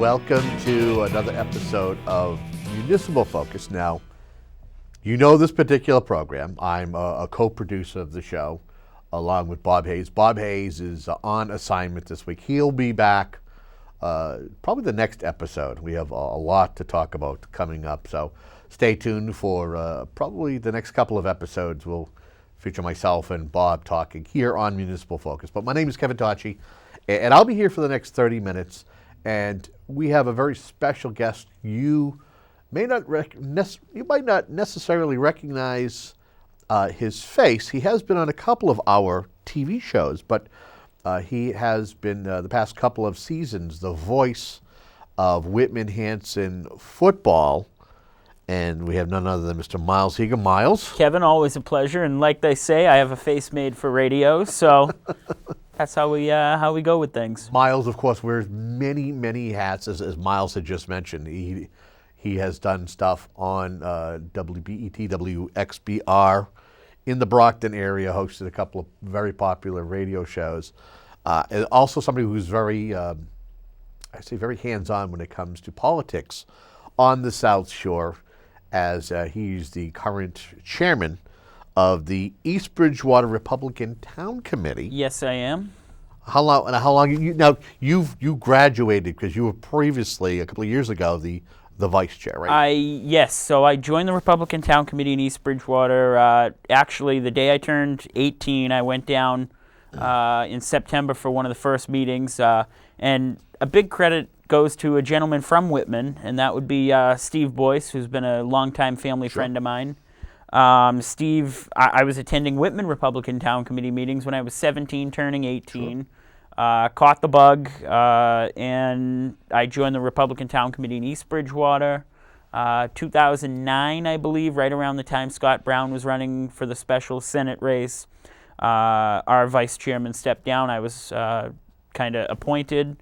welcome to another episode of Municipal Focus. Now, you know this particular program. I'm a co-producer of the show along with Bob Hayes. Bob Hayes is on assignment this week. He'll be back probably the next episode. We have a lot to talk about coming up, so stay tuned for probably the next couple of episodes. We'll feature myself and Bob talking here on Municipal Focus. But my name is Kevin Tocci, and I'll be here for the next 30 minutes. And we have a very special guest. You might not necessarily recognize his face. He has been on a couple of our TV shows, but he has been the past couple of seasons the voice of Whitman-Hanson football. And we have none other than Mr. Myles Heger. Myles. Kevin, always a pleasure. And like they say, I have a face made for radio, so that's how we go with things. Myles, of course, wears many, many hats, as Myles had just mentioned. He has done stuff on WBET, WXBR in the Brockton area, hosted a couple of very popular radio shows. And also somebody who's very hands-on when it comes to politics on the South Shore, as he's the current chairman of the East Bridgewater Republican Town Committee. Yes, I am. How long you graduated, because you were previously a couple of years ago the vice chair, right? Yes. So I joined the Republican Town Committee in East Bridgewater. Actually, the day I turned 18, I went down in September for one of the first meetings, and a big credit goes to a gentleman from Whitman, and that would be Steve Boyce, who's been a longtime family friend of mine. Steve, I was attending Whitman Republican Town Committee meetings when I was 17, turning 18. Caught the bug, and I joined the Republican Town Committee in East Bridgewater. 2009, I believe, right around the time Scott Brown was running for the special Senate race. Our vice chairman stepped down. I was kind of appointed,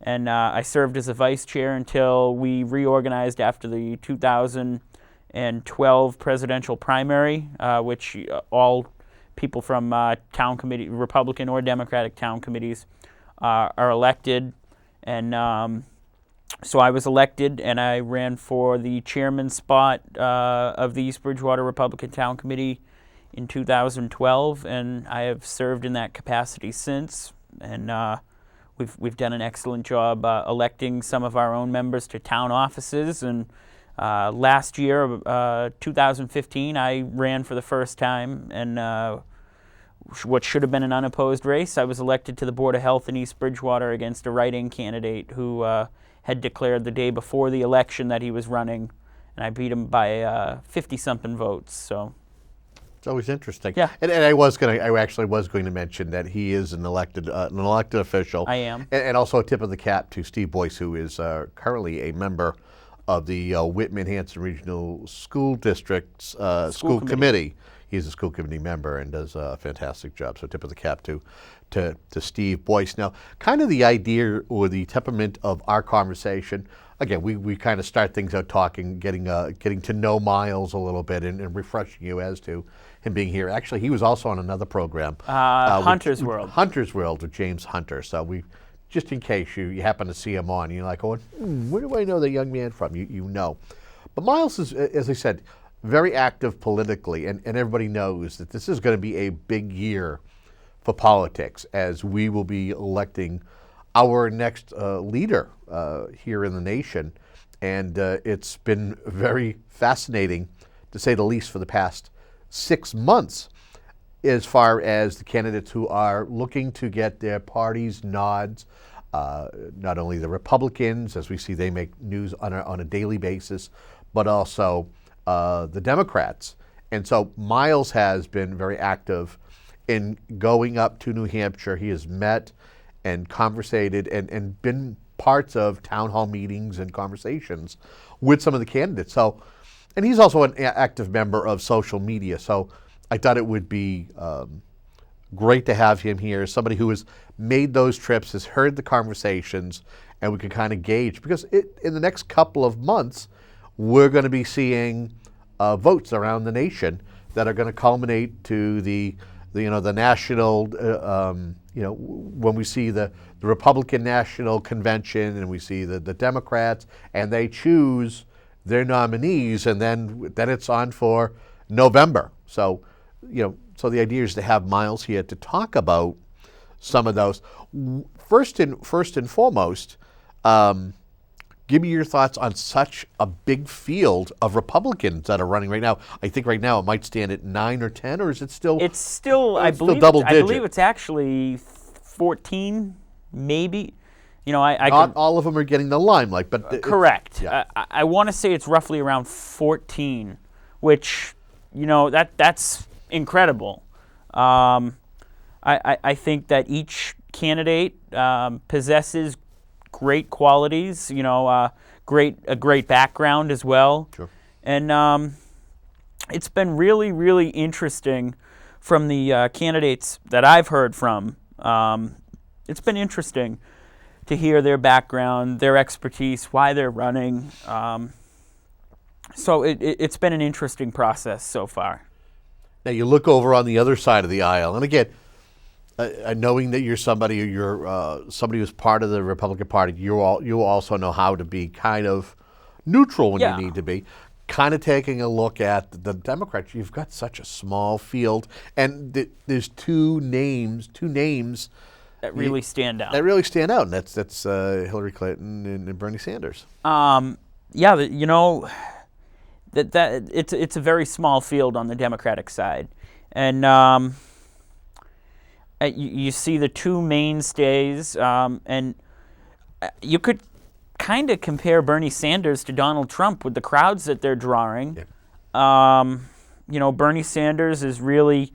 and I served as a vice chair until we reorganized after the 2012 presidential primary, which all people from town committee, Republican or Democratic town committees, are elected. And so I was elected, and I ran for the chairman spot of the East Bridgewater Republican Town Committee in 2012, and I have served in that capacity since. And we've done an excellent job electing some of our own members to town offices. And last year, 2015, I ran for the first time, and what should have been an unopposed race, I was elected to the Board of Health in East Bridgewater against a write-in candidate who had declared the day before the election that he was running, and I beat him by 50-something votes. So it's always interesting. Yeah. And I actually was going to mention that he is an elected official. I am. And also a tip of the cap to Steve Boyce, who is currently a member of the Whitman-Hanson Regional School District's school committee. He's a school committee member and does a fantastic job. So tip of the cap to Steve Boyce. Now, kind of the idea or the temperament of our conversation, again, we kind of start things out talking, getting to know Myles a little bit and refreshing you as to him being here. Actually, he was also on another program. Hunter's World. Hunter's World with James Hunter. So we, just in case you happen to see him on, you're like, where do I know that young man from? You know. But Myles is, as I said, very active politically, and everybody knows that this is going to be a big year for politics, as we will be electing our next leader here in the nation. And it's been very fascinating, to say the least, for the past 6 months, as far as the candidates who are looking to get their party's nods. Not only the Republicans, as we see they make news on a daily basis, but also the Democrats. And so Myles has been very active in going up to New Hampshire. He has met and conversated and been parts of town hall meetings and conversations with some of the candidates. So, and he's also an active member of social media. So I thought it would be great to have him here, somebody who has made those trips, has heard the conversations, and we can kind of gauge, because in the next couple of months, we're going to be seeing votes around the nation that are going to culminate to the national when we see the Republican National Convention and we see the Democrats and they choose their nominees, and then it's on for November. So, so the idea is to have Myles here to talk about some of those. First and foremost, give me your thoughts on such a big field of Republicans that are running right now. I think right now it might stand at 9 or 10, or is it still? It's still, I believe, double digit. I believe it's actually 14, maybe. Not all of them are getting the limelight, but correct. Yeah. I want to say it's roughly around 14, which that's incredible. I think that each candidate possesses great qualities, a great background as well. Sure. And it's been really, really interesting from the candidates that I've heard from. It's been interesting to hear their background, their expertise, why they're running. So it's been an interesting process so far. Now you look over on the other side of the aisle, and again, knowing that you're somebody who's part of the Republican Party, you also know how to be kind of neutral when you need to be. Kind of taking a look at the Democrats, you've got such a small field, and there's two names that really stand out. And that's Hillary Clinton and Bernie Sanders. That it's a very small field on the Democratic side, and you see the two mainstays, and you could kind of compare Bernie Sanders to Donald Trump with the crowds that they're drawing. Yeah. Bernie Sanders is really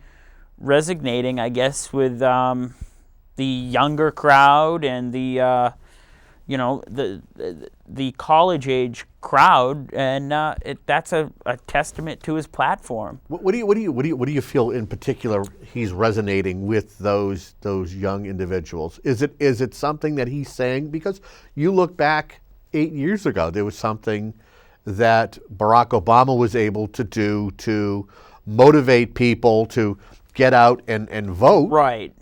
resonating, I guess, with the younger crowd and the college age crowd, and that's a testament to his platform. What do you feel in particular he's resonating with those young individuals? Is it something that he's saying? Because you look back 8 years ago, there was something that Barack Obama was able to do to motivate people to get out and vote. Right.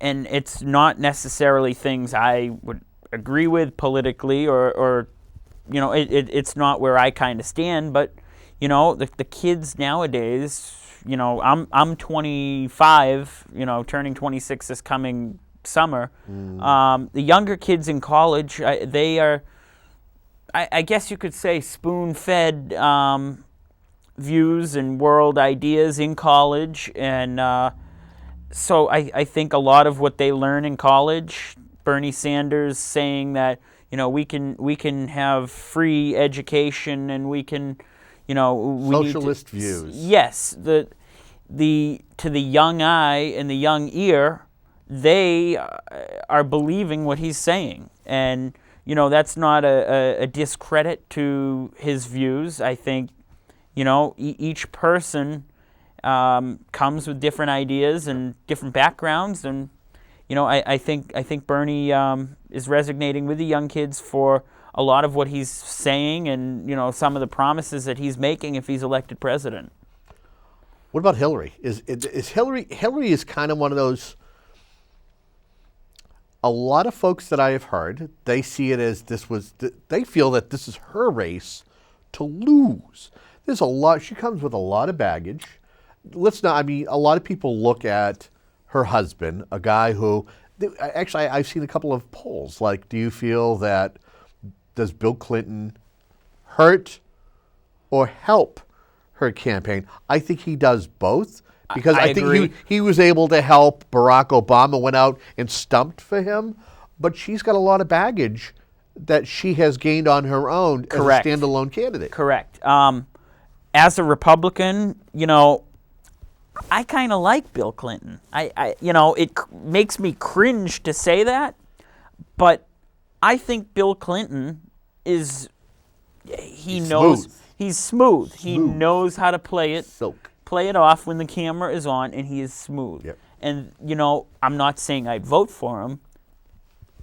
And it's not necessarily things I would agree with politically, or it's not where I kind of stand. But the kids nowadays, I'm 25, turning 26 this coming summer. The younger kids in college, they are, I guess you could say, spoon-fed views and world ideas in college, and so I think a lot of what they learn in college, Bernie Sanders saying that we can have free education and we can socialist views. Yes, to the young eye and the young ear, they are believing what he's saying, and that's not a discredit to his views. I think each person comes with different ideas and different backgrounds, and I think Bernie is resonating with the young kids for a lot of what he's saying, and some of the promises that he's making if he's elected president. What about Hillary? Is Hillary is kind of one of those. A lot of folks that I have heard, they see it as they feel that this is her race to lose. There's a lot. She comes with a lot of baggage. A lot of people look at her husband, a guy who, actually, I've seen a couple of polls. Like, do you feel that, does Bill Clinton hurt or help her campaign? I think he does both, because I think he was able to help Barack Obama, went out and stumped for him, but she's got a lot of baggage that she has gained on her own. Correct. As a standalone candidate. Correct. As a Republican, I kind of like Bill Clinton. It makes me cringe to say that, but I think Bill Clinton he's smooth. He knows how to play it. Play it off when the camera is on, and he is smooth. Yep. And, I'm not saying I'd vote for him,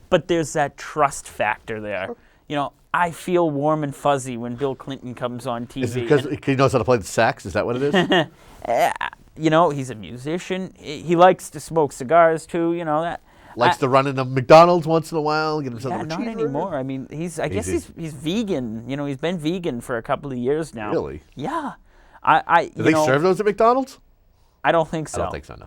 but there's that trust factor there. Sure. I feel warm and fuzzy when Bill Clinton comes on TV. Is it because he knows how to play the sax? Is that what it is? he's a musician. He likes to smoke cigars too. That. Likes to run into McDonald's once in a while, get himself a Not cheeseburger. anymore. I mean, I guess he's vegan. He's been vegan for a couple of years now. Really? Yeah. Do they serve those at McDonald's? I don't think so. I don't think so,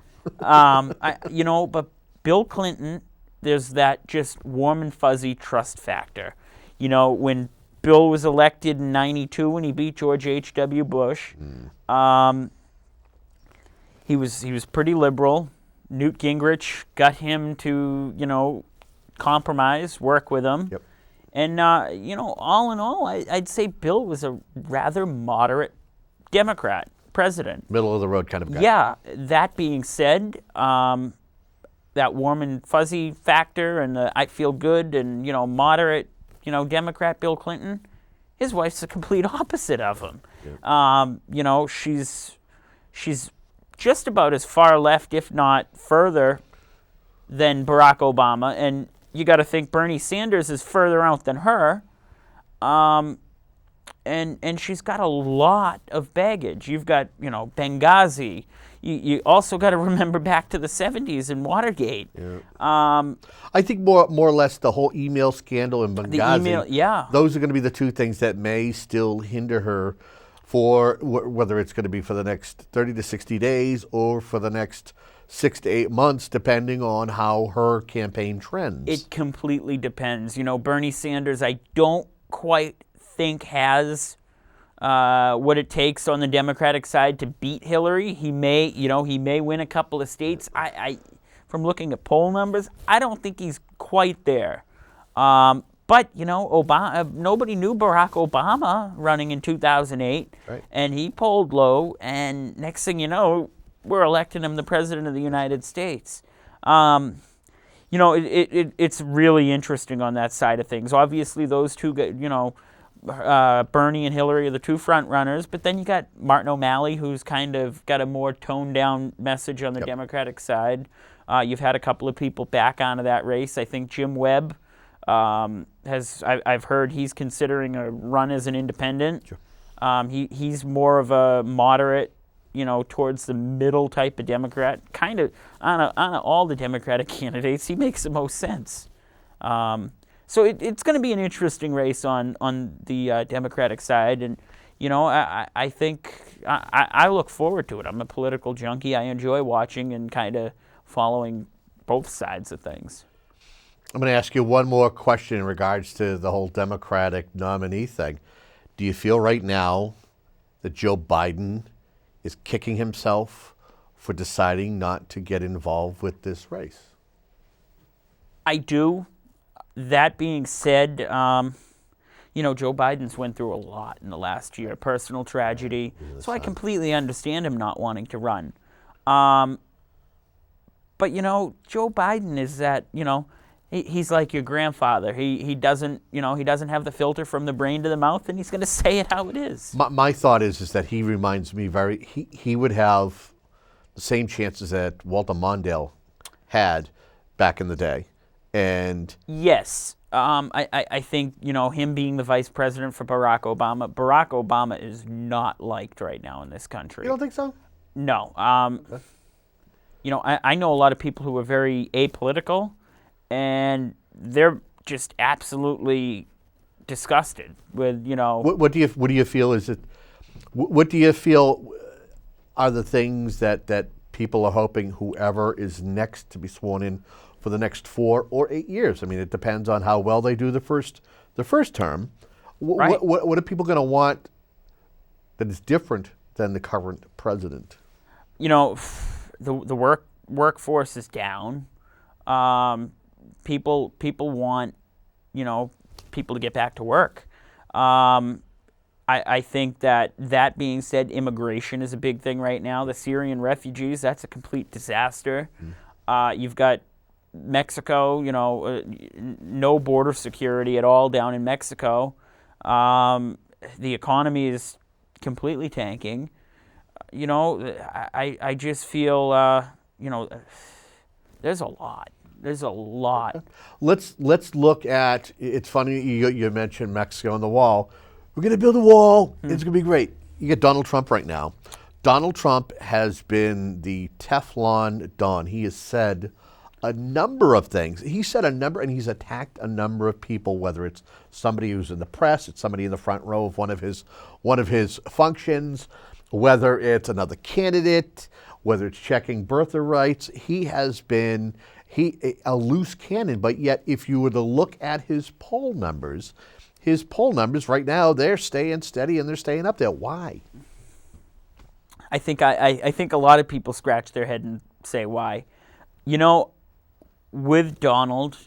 no. But Bill Clinton, there's that just warm and fuzzy trust factor. When Bill was elected in '92 when he beat George H.W. Bush, he was pretty liberal. Newt Gingrich got him to, compromise, work with him. Yep. And, all in all, I'd say Bill was a rather moderate Democrat president. Middle of the road kind of guy. Yeah. That being said, that warm and fuzzy factor and the I feel good and, moderate, Democrat Bill Clinton, his wife's the complete opposite of him. Yep. She's just about as far left, if not further, than Barack Obama. And you got to think Bernie Sanders is further out than her. And she's got a lot of baggage. You've got, Benghazi. You also got to remember back to the 70s and Watergate. Yeah. I think more or less the whole email scandal in Benghazi. The email, yeah. Those are going to be the two things that may still hinder her for whether it's going to be for the next 30 to 60 days or for the next 6 to 8 months, depending on how her campaign trends. It completely depends. Bernie Sanders, I don't quite think has what it takes on the Democratic side to beat Hillary. He may win a couple of states. I from looking at poll numbers, I don't think he's quite there. But, Obama, nobody knew Barack Obama running in 2008, right. And he polled low, and next thing you know, we're electing him the President of the United States. It's really interesting on that side of things. Obviously, those two, Bernie and Hillary are the two front runners, but then you got Martin O'Malley, who's kind of got a more toned-down message on the Yep. Democratic side. You've had a couple of people back onto that race. I think Jim Webb I've heard he's considering a run as an independent. Sure. He's more of a moderate, towards the middle type of Democrat. Kind of on all the Democratic candidates, he makes the most sense. So it's going to be an interesting race on the Democratic side, and I think I look forward to it. I'm a political junkie. I enjoy watching and kind of following both sides of things. I'm going to ask you one more question in regards to the whole Democratic nominee thing. Do you feel right now that Joe Biden is kicking himself for deciding not to get involved with this race? I do. That being said, Joe Biden's went through a lot in the last year, personal tragedy. So I completely understand him not wanting to run. But, Joe Biden is that, he's like your grandfather. He doesn't have the filter from the brain to the mouth, and he's going to say it how it is. My thought is that he reminds me he would have the same chances that Walter Mondale had back in the day. And yes, I think, him being the vice president for Barack Obama is not liked right now in this country. You don't think so? No. Okay. I know a lot of people who are very apolitical, and they're just absolutely disgusted with, What do you feel is it? What do you feel are the things that people are hoping whoever is next to be sworn in for the next 4 or 8 years? I mean, it depends on how well they do the first term. Right. What are people going to want that is different than the current president? The workforce is down. People want, people to get back to work. I think that being said, immigration is a big thing right now. The Syrian refugees, that's a complete disaster. You've got Mexico, no border security at all down in Mexico. The economy is completely tanking. I just feel, there's a lot. There's a lot. Let's look at. It's funny you mentioned Mexico and the wall. We're going to build a wall. It's going to be great. You get Donald Trump right now. Donald Trump has been the Teflon Don. He has said a number of things. He said a number, and he's attacked a number of people, whether it's somebody who's in the press, it's somebody in the front row of one of his functions, whether it's another candidate, whether it's checking birth rights. He has been a loose cannon, but yet if you were to look at his poll numbers right now, they're staying steady and they're staying up there. Why? I think I think a lot of people scratch their head and say why. You know, with Donald,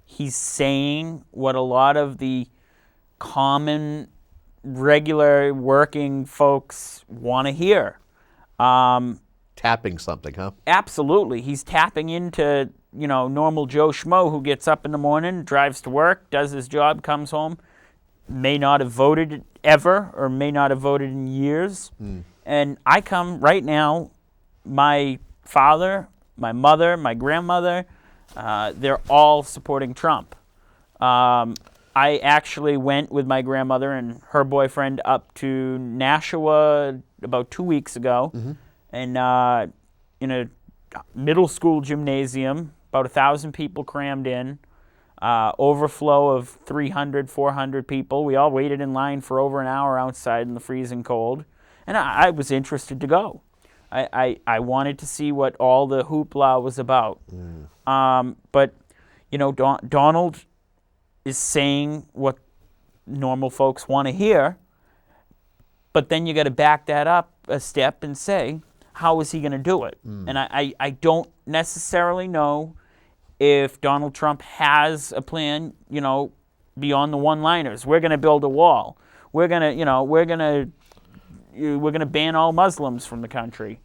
he's saying what a lot of the common, regular working folks want to hear. Tapping something, huh? Absolutely. He's tapping into, normal Joe Schmo who gets up in the morning, drives to work, does his job, comes home, may not have voted ever or may not have voted in years. And I come right now, my father, my mother, my grandmother, they're all supporting Trump. I actually went with my grandmother and her boyfriend up to Nashua about 2 weeks ago. And in a middle school gymnasium, about 1,000 people crammed in, overflow of 300, 400 people. We all waited in line for over an hour outside in the freezing cold. And I was interested to go. I wanted to see what all the hoopla was about. But, Donald is saying what normal folks want to hear. But then you got to back that up a step and say, how is he going to do it? And I don't necessarily know if Donald Trump has a plan, beyond the one-liners. We're going to build a wall. We're going to ban all Muslims from the country.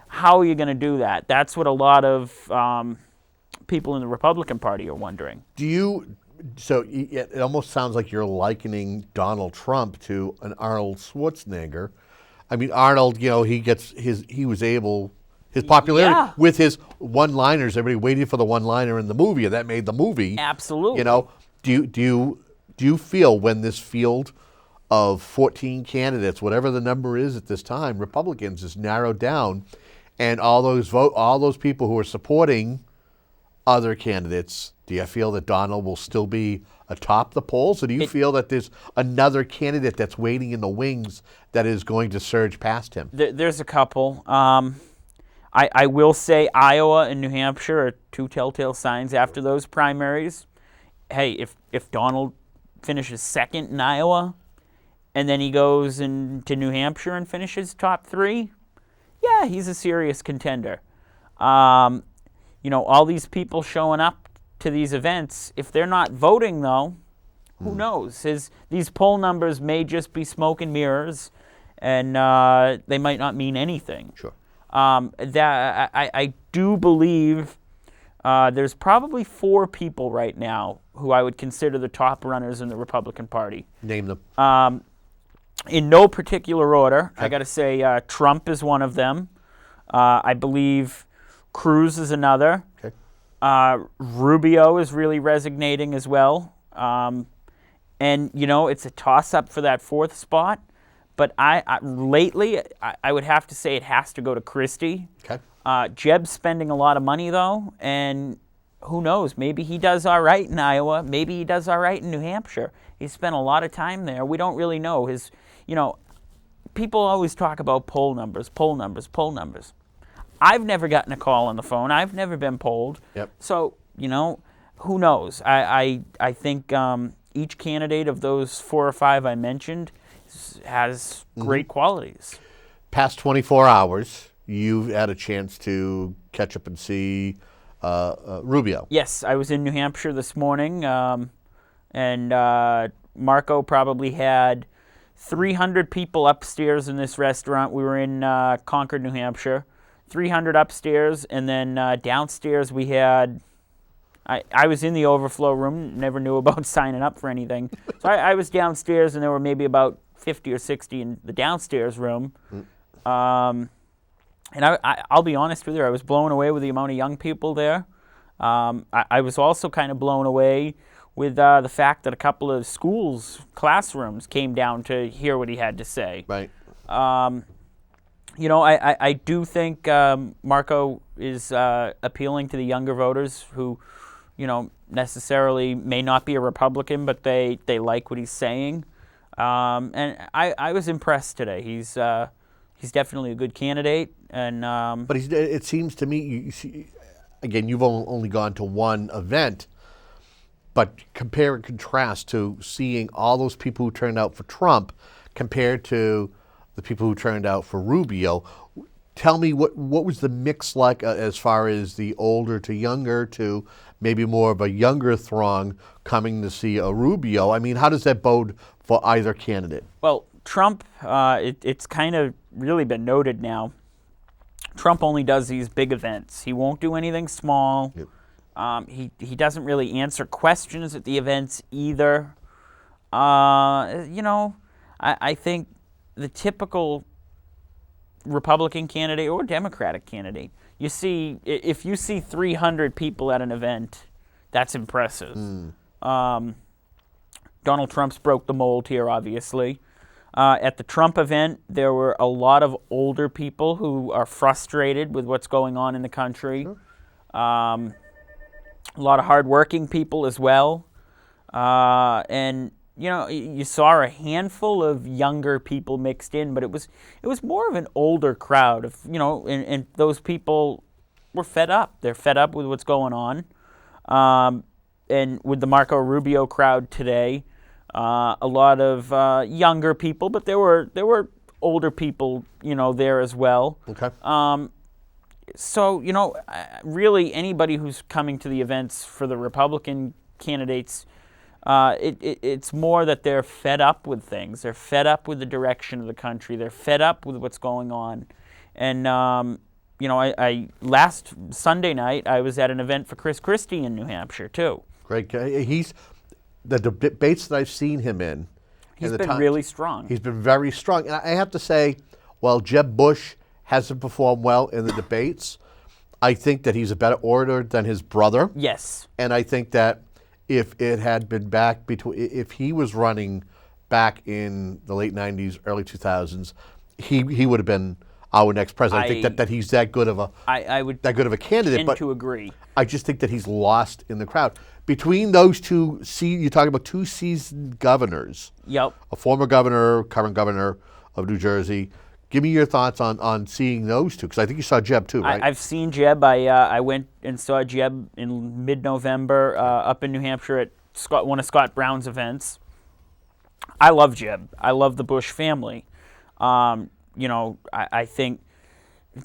How are you going to do that? That's what a lot of people in the Republican Party are wondering. So it almost sounds like you're likening Donald Trump to an Arnold Schwarzenegger. I mean, Arnold, his popularity with his one-liners. Everybody waited for the one-liner in the movie, and that made the movie. Absolutely. Do you feel when this field of 14 candidates, whatever the number is at this time, Republicans, is narrowed down, and all those people who are supporting other candidates, do you feel that Donald will still be atop the polls, or do you feel that there's another candidate that's waiting in the wings that is going to surge past him? There's a couple. I will say Iowa and New Hampshire are two telltale signs after those primaries. Hey, if Donald finishes second in Iowa, and then he goes into New Hampshire and finishes top 3, yeah, he's a serious contender. All these people showing up to these events, if they're not voting, though, who knows? These poll numbers may just be smoke and mirrors, and they might not mean anything. Sure. I do believe there's probably 4 people right now who I would consider the top runners in the Republican Party. Name them. In no particular order, okay. I got to say Trump is one of them. I believe Cruz is another. Okay. Rubio is really resonating as well. And, it's a toss-up for that 4th spot. But lately, I would have to say it has to go to Christie. Okay. Jeb's spending a lot of money, though, and who knows? Maybe he does all right in Iowa. Maybe he does all right in New Hampshire. He spent a lot of time there. We don't really know. People always talk about poll numbers. I've never gotten a call on the phone. I've never been polled. Yep. So, who knows? I think each candidate of those 4 or 5 I mentioned has great qualities. Past 24 hours, you've had a chance to catch up and see Rubio. Yes, I was in New Hampshire this morning, and Marco probably had 300 people upstairs in this restaurant. We were in Concord, New Hampshire. 300 upstairs, and then downstairs we had, I was in the overflow room, never knew about signing up for anything. So I was downstairs, and there were maybe about 50 or 60 in the downstairs room. And I'll be honest with you, I was blown away with the amount of young people there. I was also kind of blown away with the fact that a couple of classrooms came down to hear what he had to say. Right. I do think Marco is appealing to the younger voters who, necessarily may not be a Republican, but they like what he's saying. And I was impressed today. He's definitely a good candidate. And But it seems to me, you see, again, you've only gone to one event, but compare and contrast to seeing all those people who turned out for Trump compared to the people who turned out for Rubio. Tell me what was the mix like as far as the older to younger to maybe more of a younger throng coming to see a Rubio? I mean, how does that bode for either candidate? Well, Trump, it's kind of really been noted now. Trump only does these big events. He won't do anything small. Yep. He doesn't really answer questions at the events either. I think the typical Republican candidate or Democratic candidate, if you see 300 people at an event, that's impressive. Donald Trump's broke the mold here, obviously. At the Trump event, there were a lot of older people who are frustrated with what's going on in the country. Sure. A lot of hardworking people as well. And you saw a handful of younger people mixed in, but it was more of an older crowd of, and those people were fed up. They're fed up with what's going on. And with the Marco Rubio crowd today, a lot of younger people, but there were older people, there as well. Okay. So, really anybody who's coming to the events for the Republican candidates, it's more that they're fed up with things. They're fed up with the direction of the country. They're fed up with what's going on. And, I last Sunday night, I was at an event for Chris Christie in New Hampshire, too. Great. He's the debates that I've seen him in. He's been really strong. He's been very strong. And I have to say, while Jeb Bush hasn't performed well in the debates, I think that he's a better orator than his brother. Yes. And I think that if it had been if he was running back in the late 90s, early 2000s, he would have been our next president. I think that he's that good of a candidate. Tend to agree. I just think that he's lost in the crowd. Between those two, you're talking about two seasoned governors. Yep. A former governor, current governor of New Jersey. Give me your thoughts on seeing those two, because I think you saw Jeb too, right? I've seen Jeb. I went and saw Jeb in mid-November up in New Hampshire at one of Scott Brown's events. I love Jeb. I love the Bush family. I think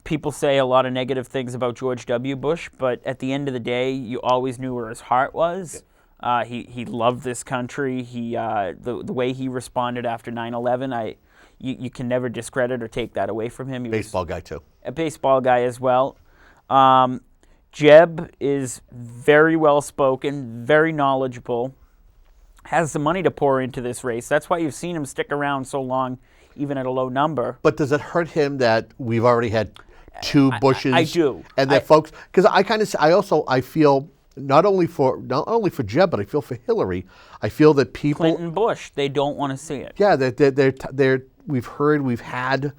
people say a lot of negative things about George W. Bush, but at the end of the day, you always knew where his heart was. Yep. He loved this country. The way he responded after 9/11, you can never discredit or take that away from him. He baseball guy too. A baseball guy as well. Jeb is very well spoken, very knowledgeable, has the money to pour into this race. That's why you've seen him stick around so long, even at a low number. But does it hurt him that we've already had two Bushes? I do. And that folks, because I feel not only for Jeb, but I feel for Hillary. I feel that people Clinton, Bush, they don't want to see it. Yeah, we've had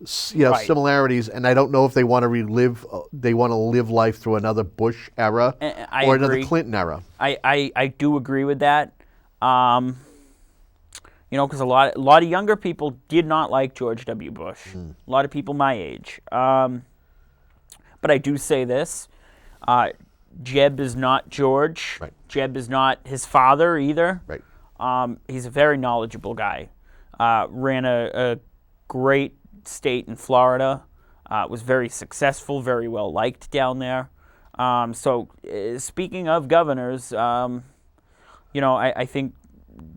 similarities, and I don't know if they want to relive. They want to live life through another Bush era or another Clinton era. I do agree with that. Because a lot of younger people did not like George W. Bush. A lot of people my age. But I do say this. Jeb is not George. Right. Jeb is not his father either. Right. He's a very knowledgeable guy. Ran a great state in Florida. Was very successful, very well liked down there. Speaking of governors, I think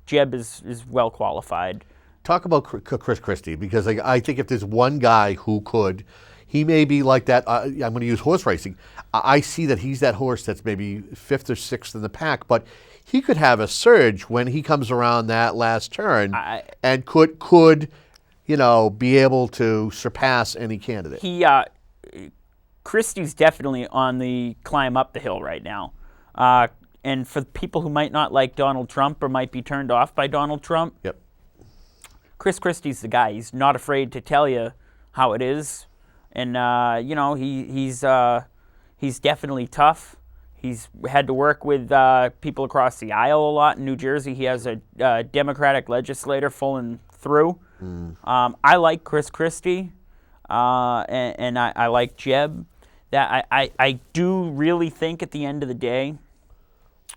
Jeb is well qualified. Talk about Chris Christie, because I think if there's one guy who could, he may be like that. I'm going to use horse racing. I see that he's that horse that's maybe fifth or sixth in the pack, but he could have a surge when he comes around that last turn and could be able to surpass any candidate. Christie's definitely on the climb up the hill right now. And for people who might not like Donald Trump or might be turned off by Donald Trump, yep, Chris Christie's the guy. He's not afraid to tell you how it is, and you know, he's definitely tough. He's had to work with people across the aisle a lot. In New Jersey, he has a Democratic legislator pulling through. I like Chris Christie, and I like Jeb. That I do really think at the end of the day,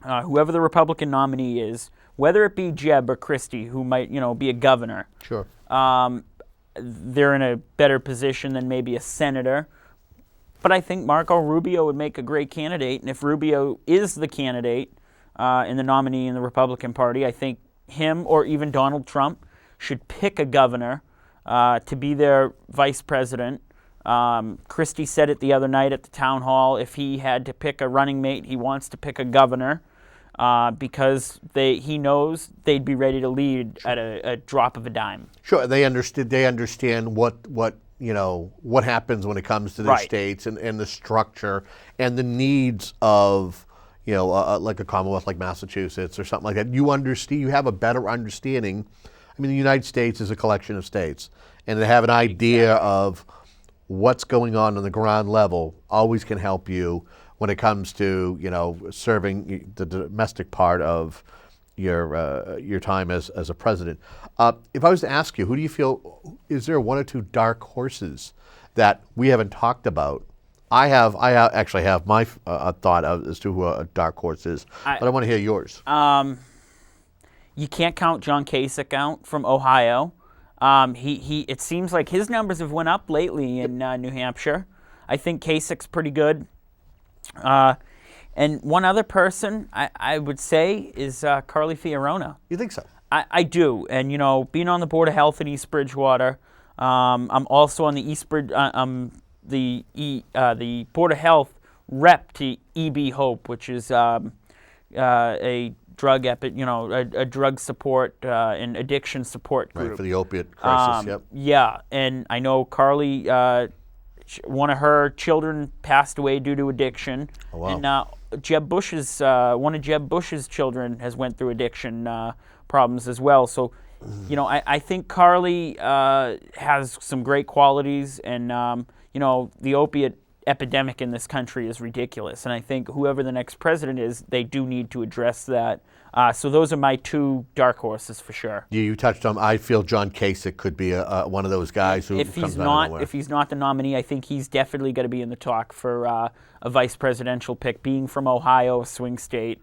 whoever the Republican nominee is, whether it be Jeb or Christie, who might, you know, be a governor, Sure. they're in a better position than maybe a senator. But I think Marco Rubio would make a great candidate, and if Rubio is the candidate and the nominee in the Republican Party, I think him or even Donald Trump should pick a governor to be their vice president. Christie said it the other night at the town hall. If he had to pick a running mate, he wants to pick a governor because he knows they'd be ready to lead at a drop of a dime. Sure, they understand what you know, what happens when it comes to the states and the structure and the needs of, you know, like a Commonwealth like Massachusetts or something like that. You understand, you have a better understanding. I mean, the United States is a collection of states, and to have an idea of what's going on the ground level always can help you when it comes to, you know, serving the domestic part of your time as a president. If I was to ask you, who do you feel, is there one or two dark horses that we haven't talked about? I actually have my thought as to who a dark horse is, but I want to hear yours. You can't count John Kasich out from Ohio. It seems like his numbers have went up lately in New Hampshire. I think Kasich's pretty good. And one other person I would say is Carly Fiorina. You think so? I do. And, you know, being on the Board of Health in East Bridgewater, I'm also on the Board of Health rep to EB Hope, which is a drug a drug support and addiction support group. Right, for the opiate crisis, yep. Yeah, and I know Carly, one of her children passed away due to addiction. Oh, wow. And one of Jeb Bush's children has went through addiction problems as well. So, you know, I think Carly has some great qualities, and you know, the opiate epidemic in this country is ridiculous, and I think whoever the next president is, they do need to address that. So those are my two dark horses for sure. You touched on. I feel John Kasich could be one of those guys who if comes out of nowhere. If he's not the nominee, I think he's definitely going to be in the talk for a vice presidential pick. Being from Ohio, a swing state,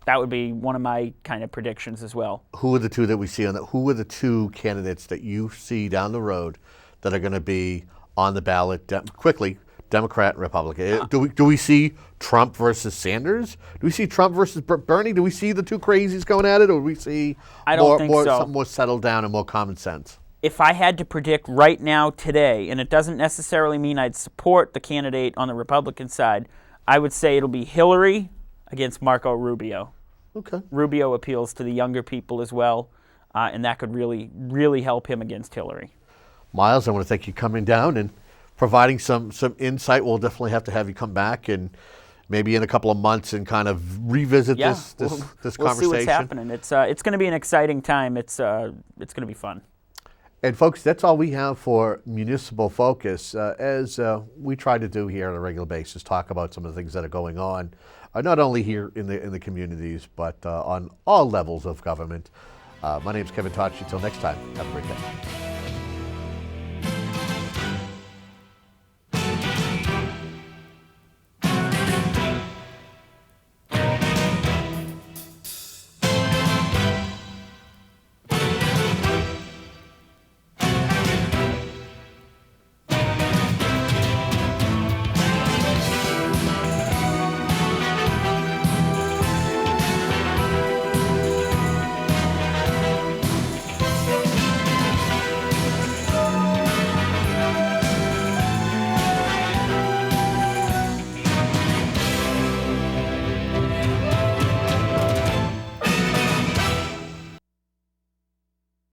that would be one of my kind of predictions as well. Who are the two that we see on that? Who are the two candidates that you see down the road that are going to be on the ballot quickly? Democrat and Republican. Do we see Trump versus Sanders? Do we see Trump versus Bernie? Do we see the two crazies going at it, or do we see something more settled down and more common sense? If I had to predict right now, today, and it doesn't necessarily mean I'd support the candidate on the Republican side, I would say it'll be Hillary against Marco Rubio. Okay. Rubio appeals to the younger people as well, and that could really, really help him against Hillary. Myles, I want to thank you coming down and providing some insight. We'll definitely have to have you come back and maybe in a couple of months and kind of revisit this conversation. We'll see what's happening. It's going to be an exciting time. It's going to be fun. And folks, that's all we have for Municipal Focus. As we try to do here on a regular basis, talk about some of the things that are going on, not only here in the communities, but on all levels of government. My name is Kevin Tocci. Until next time, have a great day.